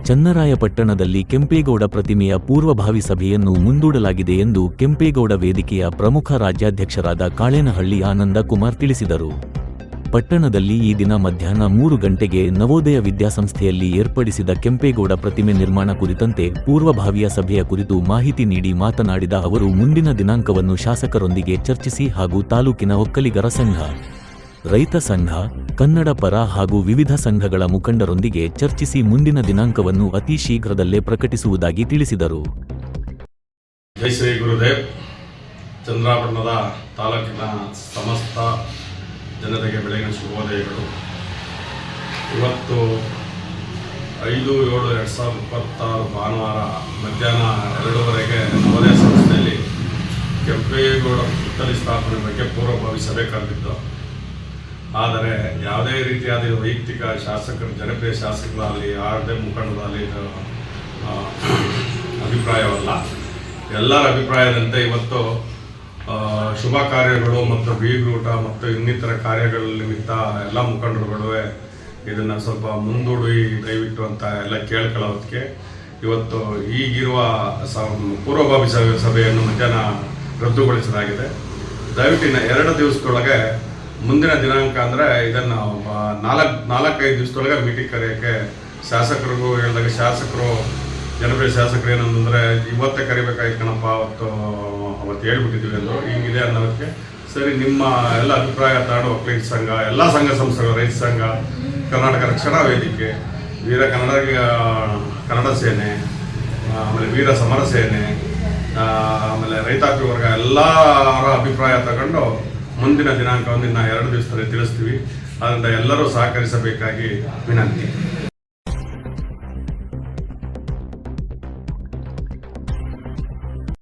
ಚನ್ನರಾಯಪಟ್ಟಣದಲ್ಲಿ ಕೆಂಪೇಗೌಡ ಪ್ರತಿಮೆಯ ಪೂರ್ವಭಾವಿ ಸಭೆಯನ್ನು ಮುಂದೂಡಲಾಗಿದೆ ಎಂದು ಕೆಂಪೇಗೌಡ ವೇದಿಕೆಯ ಪ್ರಮುಖ ರಾಜ್ಯಾಧ್ಯಕ್ಷರಾದ ಕಾಳೇನಹಳ್ಳಿ ಆನಂದ ಕುಮಾರ್ ತಿಳಿಸಿದರು. ಪಟ್ಟಣದಲ್ಲಿ ಈ ದಿನ ಮಧ್ಯಾಹ್ನ 3 ಗಂಟೆಗೆ ನವೋದಯ ವಿದ್ಯಾಸಂಸ್ಥೆಯಲ್ಲಿ ಏರ್ಪಡಿಸಿದ ಕೆಂಪೇಗೌಡ ಪ್ರತಿಮೆ ನಿರ್ಮಾಣ ಕುರಿತಂತೆ ಪೂರ್ವಭಾವಿಯ ಸಭೆಯ ಕುರಿತು ಮಾಹಿತಿ ನೀಡಿ ಮಾತನಾಡಿದ ಅವರು, ಮುಂದಿನ ದಿನಾಂಕವನ್ನು ಶಾಸಕರೊಂದಿಗೆ ಚರ್ಚಿಸಿ ಹಾಗೂ ತಾಲೂಕಿನ ಒಕ್ಕಲಿಗರ ಸಂಘ, ರೈತ ಸಂಘ, ಕನ್ನಡ ಪರ ಹಾಗೂ ವಿವಿಧ ಸಂಘಗಳ ಮುಖಂಡರೊಂದಿಗೆ ಚರ್ಚಿಸಿ ಮುಂದಿನ ದಿನಾಂಕವನ್ನು ಅತಿ ಶೀಘ್ರದಲ್ಲೇ ಪ್ರಕಟಿಸುವುದಾಗಿ ತಿಳಿಸಿದರು. ಜೈ ಶ್ರೀ ಗುರುದೇವ್. ಚಂದ್ರಾಪಟ್ಟಣದ ತಾಲೂಕಿನ ಸಮಸ್ತ ಜನತೆಗೆ ಬೆಳಗಿನ ಶುಭೋದಯಗಳು. ಇವತ್ತು 5/7/2026 ಭಾನುವಾರ ಮಧ್ಯಾಹ್ನ 2:15 ನವೋದಯ ಸಂಸ್ಥೆಯಲ್ಲಿ ಕೆಂಪೇಗೌಡ ಪುತ್ಥಳಿ ಸ್ಥಾಪನೆ ಬಗ್ಗೆ ಪೂರ್ವಭಾವಿ ಸಭೆ ಕರೆದಿದ್ದು. ಆದರೆ ಯಾವುದೇ ರೀತಿಯಾದ ವೈಯಕ್ತಿಕ ಶಾಸಕರು, ಜನಪ್ರಿಯ ಶಾಸಕರಾಗಲಿ, ಯಾವುದೇ ಮುಖಂಡರಾಗಲಿ ಅಭಿಪ್ರಾಯವಲ್ಲ. ಎಲ್ಲರ ಅಭಿಪ್ರಾಯದಂತೆ ಇವತ್ತು ಶುಭ ಕಾರ್ಯಗಳು ಮತ್ತು ಬೀಗೂಟ ಮತ್ತು ಇನ್ನಿತರ ಕಾರ್ಯಗಳ ನಿಮಿತ್ತ ಎಲ್ಲ ಮುಖಂಡರುಗಳು ಇದನ್ನು ಸ್ವಲ್ಪ ಮುಂದೂಡಿ ದಯವಿಟ್ಟು ಅಂತ ಎಲ್ಲ ಕೇಳ್ಕೊಳ್ಳೋದಕ್ಕೆ ಇವತ್ತು ಈಗಿರುವ ಪೂರ್ವಭಾವಿ ಸಭೆಯನ್ನು ಮಧ್ಯಾಹ್ನ ರದ್ದುಗೊಳಿಸಲಾಗಿದೆ. ದಯವಿಟ್ಟು 2 ದಿವಸದೊಳಗೆ ಮುಂದಿನ ದಿನಾಂಕ ಅಂದರೆ ಇದನ್ನು 4-5 ದಿವಸದೊಳಗೆ ಮೀಟಿಂಗ್ ಕರೆಯೋಕ್ಕೆ ಶಾಸಕರಿಗೂ ಹೇಳಿದಾಗ, ಶಾಸಕರು ಜನಪ್ರಿಯ ಶಾಸಕರು ಏನಂದರೆ ಇವತ್ತೇ ಕರಿಬೇಕಾಯ್ತು ಕಣಪ್ಪ, ಅವತ್ತು ಹೇಳ್ಬಿಟ್ಟಿದ್ದೀವಿ ಅಂದರು. ಹಿಂಗಿದೆ ಅನ್ನೋದಕ್ಕೆ ಸರಿ, ನಿಮ್ಮ ಎಲ್ಲ ಅಭಿಪ್ರಾಯ ತಾಡು ಒಕ್ಕಲಿಗ ಸಂಘ, ಎಲ್ಲ ಸಂಘ ಸಂಸ್ಥೆಗಳು, ರೈತ ಸಂಘ, ಕರ್ನಾಟಕ ರಕ್ಷಣಾ ವೇದಿಕೆ, ವೀರ ಕನ್ನಡ ಸೇನೆ, ಆಮೇಲೆ ವೀರ ಸಮರ ಸೇನೆ, ಆಮೇಲೆ ರೈತಾಪಿ ವರ್ಗ ಎಲ್ಲರ ಅಭಿಪ್ರಾಯ ತಗೊಂಡು ಮುಂದಿನ ದಿನಾಂಕವನ್ನು 2 ದಿವಸದಲ್ಲಿ ತಿಳಿಸ್ತೀವಿ. ಆದ್ದರಿಂದ ಎಲ್ಲರೂ ಸಹಕರಿಸಬೇಕಾಗಿ ವಿನಂತಿ.